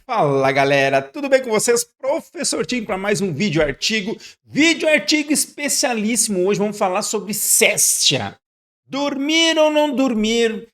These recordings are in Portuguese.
Fala galera, tudo bem com vocês? Professor Tim para mais um vídeo artigo especialíssimo. Hoje vamos falar sobre séstia. Dormir ou não dormir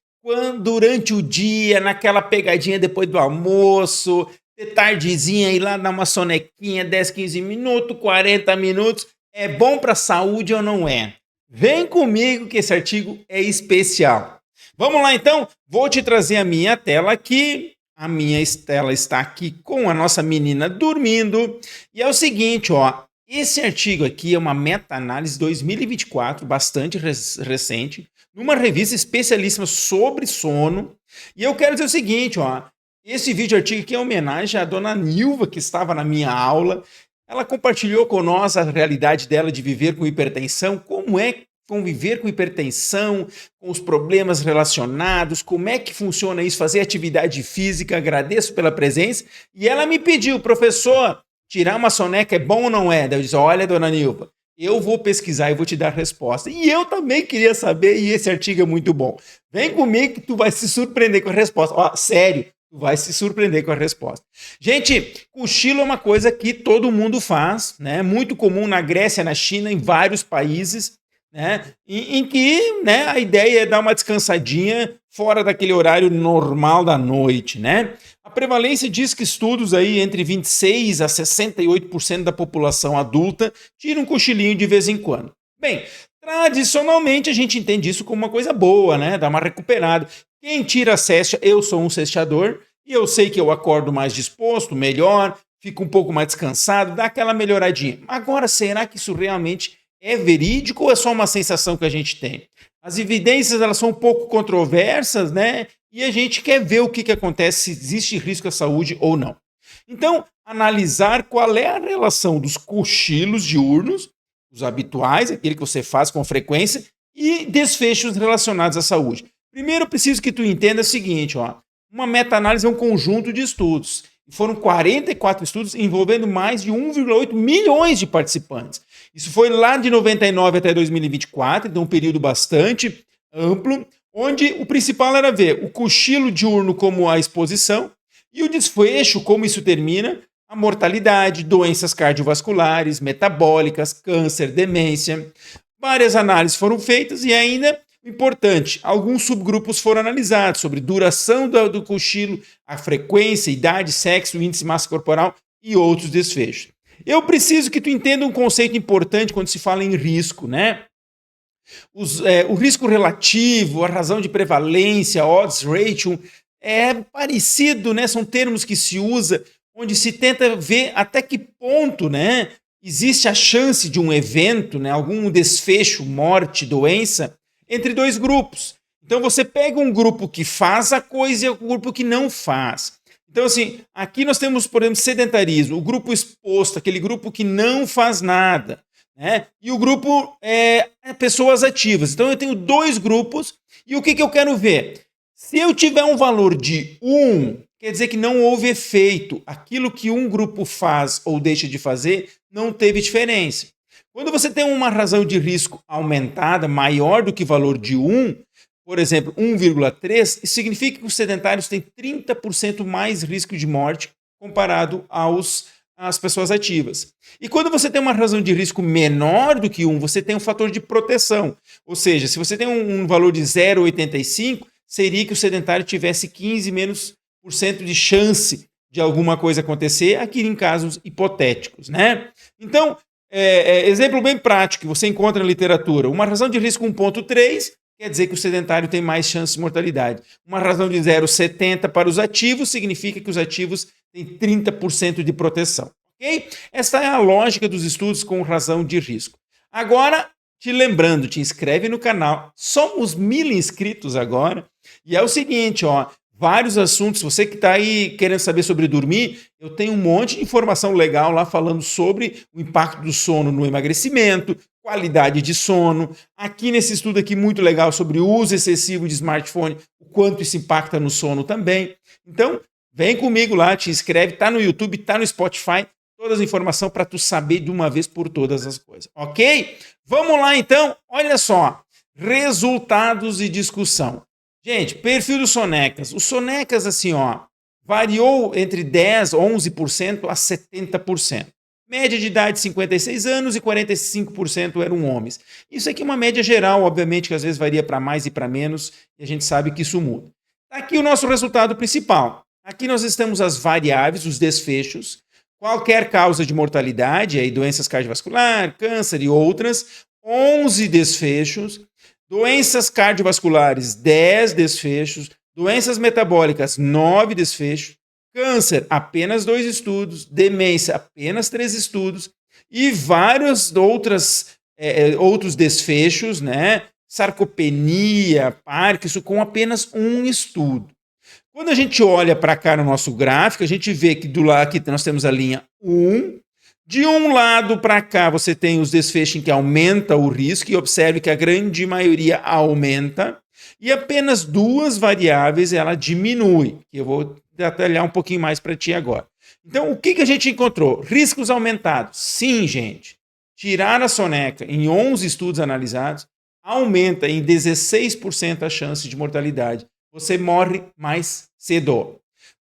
durante o dia, naquela pegadinha depois do almoço, de tardezinha ir lá dar uma sonequinha, 10, 15 minutos, 40 minutos, é bom para a saúde ou não é? Vem comigo que esse artigo é especial. Vamos lá então, vou te trazer a minha tela aqui. A minha Estela está aqui com a nossa menina dormindo. E é o seguinte, ó. Esse artigo aqui é uma meta-análise 2024, bastante recente, numa revista especialíssima sobre sono. E eu quero dizer o seguinte, ó. Esse vídeo artigo aqui é homenagem à dona Nilva, que estava na minha aula. Ela compartilhou com nós a realidade dela de viver com hipertensão, como é conviver com hipertensão, com os problemas relacionados, como é que funciona isso, fazer atividade física. Agradeço pela presença. E ela me pediu, professor, tirar uma soneca é bom ou não é? Daí eu disse, olha, dona Nilva, eu vou pesquisar e vou te dar a resposta. E eu também queria saber, e esse artigo é muito bom. Vem comigo que tu vai se surpreender com a resposta. Ó, sério, tu vai se surpreender com a resposta. Gente, cochilo é uma coisa que todo mundo faz, né? Muito comum na Grécia, na China, em vários países, né? Em que, né, a ideia é dar uma descansadinha fora daquele horário normal da noite, né? A prevalência diz que estudos aí entre 26 a 68% da população adulta tira um cochilinho de vez em quando. Bem, tradicionalmente a gente entende isso como uma coisa boa, né? Dá uma recuperada. Quem tira a séstia, eu sou um sesteador e eu sei que eu acordo mais disposto, melhor, fico um pouco mais descansado, dá aquela melhoradinha. Agora, será que isso realmente é verídico ou é só uma sensação que a gente tem? As evidências elas são um pouco controversas, né? E a gente quer ver o que acontece, se existe risco à saúde ou não. Então, analisar qual é a relação dos cochilos diurnos, os habituais, aquele que você faz com frequência, e desfechos relacionados à saúde. Primeiro, eu preciso que tu entenda o seguinte, ó. Uma meta-análise é um conjunto de estudos. Foram 44 estudos envolvendo mais de 1,8 milhões de participantes. Isso foi lá de 99 até 2024, então um período bastante amplo, onde o principal era ver o cochilo diurno como a exposição e o desfecho, como isso termina, a mortalidade, doenças cardiovasculares, metabólicas, câncer, demência. Várias análises foram feitas e ainda, importante, alguns subgrupos foram analisados sobre duração do cochilo, a frequência, idade, sexo, índice de massa corporal e outros desfechos. Eu preciso que tu entenda um conceito importante quando se fala em risco, né? O risco relativo, a razão de prevalência, odds ratio, é parecido, né? São termos que se usa, onde se tenta ver até que ponto, né, existe a chance de um evento, né, algum desfecho, morte, doença, entre dois grupos. Então você pega um grupo que faz a coisa e um grupo que não faz. Então, assim, aqui nós temos, por exemplo, sedentarismo, o grupo exposto, aquele grupo que não faz nada, né? E o grupo pessoas ativas. Então eu tenho dois grupos e o que eu quero ver? Se eu tiver um valor de 1, quer dizer que não houve efeito. Aquilo que um grupo faz ou deixa de fazer não teve diferença. Quando você tem uma razão de risco aumentada, maior do que o valor de 1, por exemplo, 1,3, isso significa que os sedentários têm 30% mais risco de morte comparado às pessoas ativas. E quando você tem uma razão de risco menor do que 1, você tem um fator de proteção. Ou seja, se você tem um valor de 0,85, seria que o sedentário tivesse 15 menos por cento de chance de alguma coisa acontecer, aqui em casos hipotéticos, né? Então, exemplo bem prático que você encontra na literatura, uma razão de risco 1,3 quer dizer que o sedentário tem mais chance de mortalidade. Uma razão de 0,70 para os ativos significa que os ativos têm 30% de proteção. Ok? Essa é a lógica dos estudos com razão de risco. Agora, te lembrando, te inscreve no canal. Somos 1000 inscritos agora. E é o seguinte, ó, vários assuntos. Você que está aí querendo saber sobre dormir, eu tenho um monte de informação legal lá falando sobre o impacto do sono no emagrecimento, qualidade de sono. Aqui nesse estudo aqui muito legal sobre o uso excessivo de smartphone, o quanto isso impacta no sono também. Então, vem comigo lá, te inscreve, tá no YouTube, tá no Spotify, todas as informações para tu saber de uma vez por todas as coisas, ok? Vamos lá então, olha só, resultados e discussão. Gente, perfil dos sonecas. Os sonecas, assim, ó, variou entre 10%, 11% a 70%. Média de idade 56 anos e 45% eram homens. Isso aqui é uma média geral, obviamente que às vezes varia para mais e para menos, e a gente sabe que isso muda. Aqui o nosso resultado principal. Aqui nós estamos as variáveis, os desfechos, qualquer causa de mortalidade, aí doenças cardiovasculares, câncer e outras, 11 desfechos, doenças cardiovasculares, 10 desfechos, doenças metabólicas, 9 desfechos, câncer, apenas 2 estudos, demência, apenas 3 estudos, e vários outros desfechos, né? Sarcopenia, Parkinson, com apenas 1 estudo. Quando a gente olha para cá no nosso gráfico, a gente vê que do lado aqui nós temos a linha 1. De um lado para cá você tem os desfechos em que aumenta o risco, e observe que a grande maioria aumenta, e apenas 2 variáveis ela diminui, que eu vou detalhar um pouquinho mais para ti agora. Então, o que a gente encontrou? Riscos aumentados. Sim, gente. Tirar a soneca em 11 estudos analisados aumenta em 16% a chance de mortalidade. Você morre mais cedo.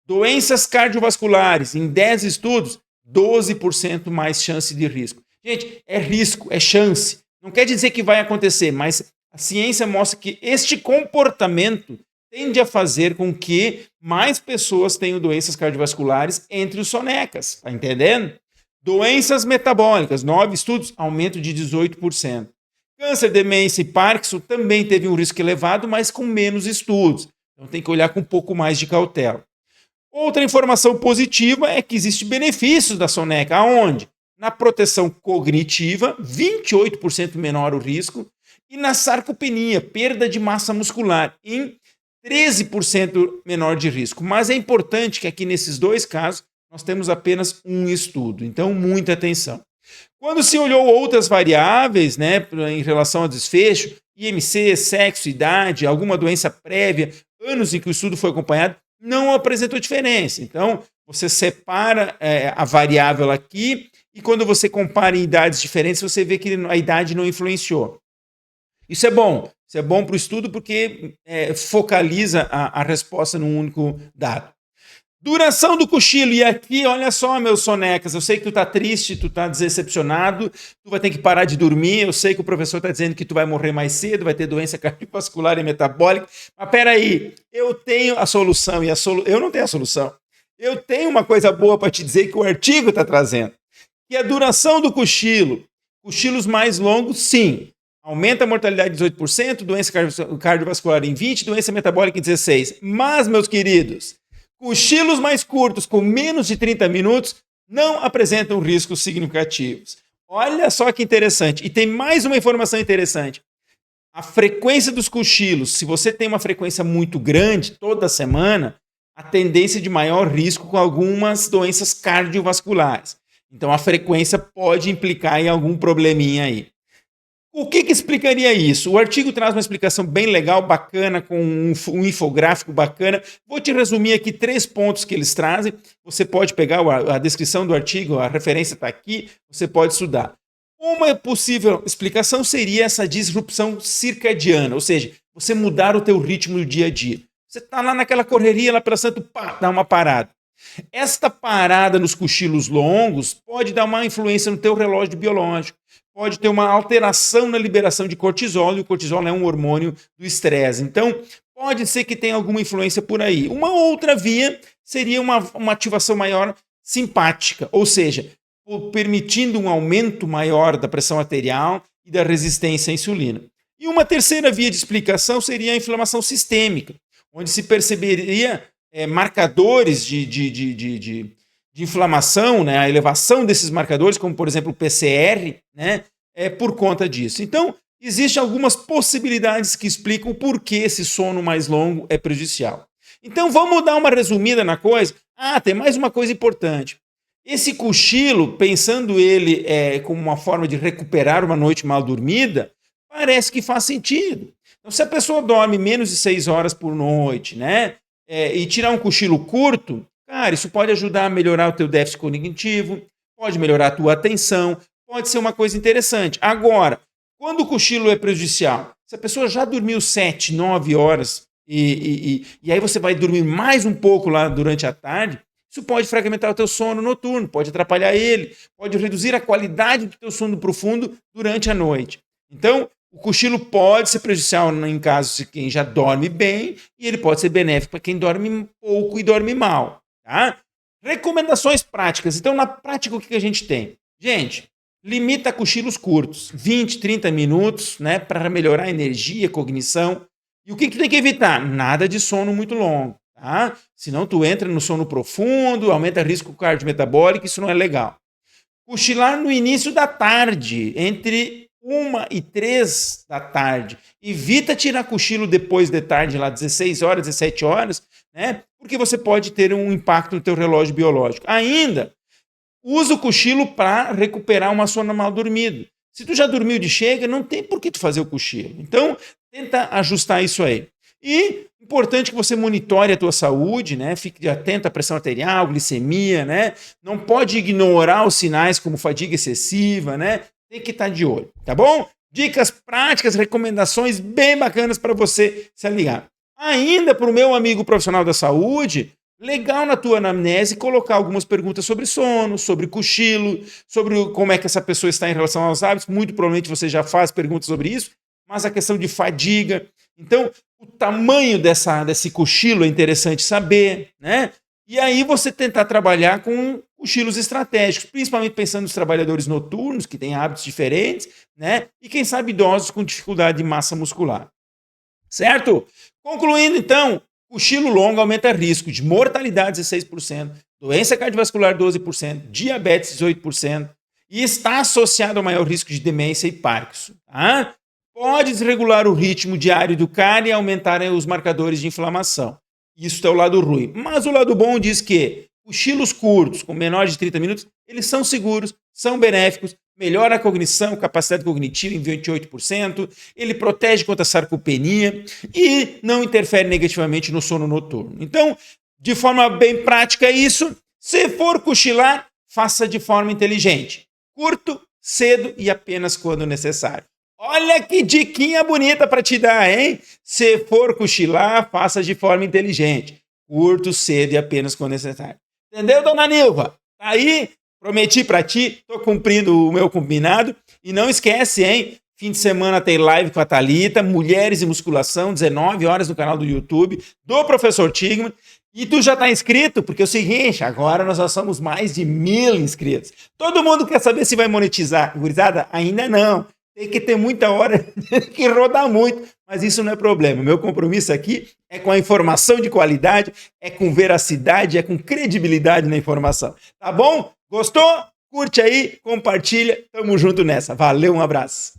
Doenças cardiovasculares, em 10 estudos, 12% mais chance de risco. Gente, é risco, é chance. Não quer dizer que vai acontecer, mas a ciência mostra que este comportamento tende a fazer com que mais pessoas tenham doenças cardiovasculares entre os sonecas. Está entendendo? Doenças metabólicas, 9 estudos, aumento de 18%. Câncer, demência e Parkinson também teve um risco elevado, mas com menos estudos. Então tem que olhar com um pouco mais de cautela. Outra informação positiva é que existe benefícios da soneca. Aonde? Na proteção cognitiva, 28% menor o risco, e na sarcopenia, perda de massa muscular, em 13% menor de risco. Mas é importante que aqui nesses 2 casos nós temos apenas 1 estudo. Então, muita atenção. Quando se olhou outras variáveis, né, em relação ao desfecho, IMC, sexo, idade, alguma doença prévia, anos em que o estudo foi acompanhado, não apresentou diferença. Então, você separa a variável aqui, e quando você compara em idades diferentes, você vê que a idade não influenciou. Isso é bom para o estudo porque focaliza a resposta num único dado. Duração do cochilo, e aqui, olha só, meus sonecas, eu sei que tu tá triste, tu tá decepcionado, tu vai ter que parar de dormir, eu sei que o professor tá dizendo que tu vai morrer mais cedo, vai ter doença cardiovascular e metabólica, mas peraí, eu tenho a solução, eu não tenho a solução. Eu tenho uma coisa boa para te dizer que o artigo está trazendo, que a duração do cochilo, cochilos mais longos, sim, aumenta a mortalidade em 18%, doença cardiovascular em 20%, doença metabólica em 16%. Mas, meus queridos, cochilos mais curtos, com menos de 30 minutos, não apresentam riscos significativos. Olha só que interessante. E tem mais uma informação interessante. A frequência dos cochilos, se você tem uma frequência muito grande, toda semana, a tendência de maior risco com algumas doenças cardiovasculares. Então, a frequência pode implicar em algum probleminha aí. O que explicaria isso? O artigo traz uma explicação bem legal, bacana, com um infográfico bacana. Vou te resumir aqui 3 pontos que eles trazem. Você pode pegar a descrição do artigo, a referência está aqui, você pode estudar. Uma possível explicação seria essa disrupção circadiana, ou seja, você mudar o teu ritmo do dia a dia. Você está lá naquela correria, lá pela Santo, pá, dá uma parada. Esta parada nos cochilos longos pode dar uma influência no teu relógio biológico. Pode ter uma alteração na liberação de cortisol, e o cortisol é um hormônio do estresse. Então, pode ser que tenha alguma influência por aí. Uma outra via seria uma ativação maior simpática, ou seja, permitindo um aumento maior da pressão arterial e da resistência à insulina. E uma terceira via de explicação seria a inflamação sistêmica, onde se perceberia marcadores de inflamação, né, a elevação desses marcadores, como por exemplo o PCR, né, por conta disso. Então, existem algumas possibilidades que explicam o porquê esse sono mais longo é prejudicial. Então, vamos dar uma resumida na coisa? Tem mais uma coisa importante. Esse cochilo, pensando ele como uma forma de recuperar uma noite mal dormida, parece que faz sentido. Então, se a pessoa dorme menos de 6 horas por noite, né, e tirar um cochilo curto, cara, isso pode ajudar a melhorar o teu déficit cognitivo, pode melhorar a tua atenção, pode ser uma coisa interessante. Agora, quando o cochilo é prejudicial, se a pessoa já dormiu 7, 9 horas e aí você vai dormir mais um pouco lá durante a tarde, isso pode fragmentar o teu sono noturno, pode atrapalhar ele, pode reduzir a qualidade do teu sono profundo durante a noite. Então, o cochilo pode ser prejudicial em casos de quem já dorme bem e ele pode ser benéfico para quem dorme pouco e dorme mal, tá? Recomendações práticas. Então, na prática, o que a gente tem? Gente, limita cochilos curtos, 20, 30 minutos, né, para melhorar a energia, a cognição. E o que tu tem que evitar? Nada de sono muito longo, tá? Senão tu entra no sono profundo, aumenta o risco cardiometabólico, isso não é legal. Cochilar no início da tarde, entre 1 e 3 da tarde. Evita tirar cochilo depois de tarde, lá 16 horas, 17 horas, né? Porque você pode ter um impacto no teu relógio biológico. Ainda, usa o cochilo para recuperar uma sono mal dormido. Se tu já dormiu de chega, não tem por que tu fazer o cochilo. Então, tenta ajustar isso aí. E importante que você monitore a tua saúde, né? Fique atento à pressão arterial, glicemia, né? Não pode ignorar os sinais como fadiga excessiva, né? Tem que estar de olho, tá bom? Dicas práticas, recomendações bem bacanas para você se aliar. Ainda para o meu amigo profissional da saúde, legal na tua anamnese colocar algumas perguntas sobre sono, sobre cochilo, sobre como é que essa pessoa está em relação aos hábitos. Muito provavelmente você já faz perguntas sobre isso, mas a questão de fadiga. Então, o tamanho desse cochilo é interessante saber, né? E aí você tentar trabalhar com cochilos estratégicos, principalmente pensando nos trabalhadores noturnos, que têm hábitos diferentes, né? E quem sabe idosos com dificuldade de massa muscular. Certo? Concluindo, então, cochilo longo aumenta risco de mortalidade 16%, doença cardiovascular 12%, diabetes 18% e está associado ao maior risco de demência e Parkinson. Tá? Pode desregular o ritmo diário do cara e aumentar os marcadores de inflamação. Isso é o lado ruim. Mas o lado bom diz que cochilos curtos, com menores de 30 minutos, eles são seguros, são benéficos, melhora a cognição, capacidade cognitiva em 28%, ele protege contra a sarcopenia e não interfere negativamente no sono noturno. Então, de forma bem prática é isso. Se for cochilar, faça de forma inteligente. Curto, cedo e apenas quando necessário. Olha que diquinha bonita para te dar, hein? Se for cochilar, faça de forma inteligente. Curto, cedo e apenas quando necessário. Entendeu, dona Nilva? Tá aí, prometi para ti, tô cumprindo o meu combinado. E não esquece, hein? Fim de semana tem live com a Thalita, Mulheres e Musculação, 19 horas no canal do YouTube, do Professor Tigman. E tu já tá inscrito? Porque é o seguinte, agora nós já somos mais de 1000 inscritos. Todo mundo quer saber se vai monetizar. Gurizada, ainda não. Tem que ter muita hora, tem que rodar muito, mas isso não é problema. Meu compromisso aqui é com a informação de qualidade, é com veracidade, é com credibilidade na informação. Tá bom? Gostou? Curte aí, compartilha, tamo junto nessa. Valeu, um abraço.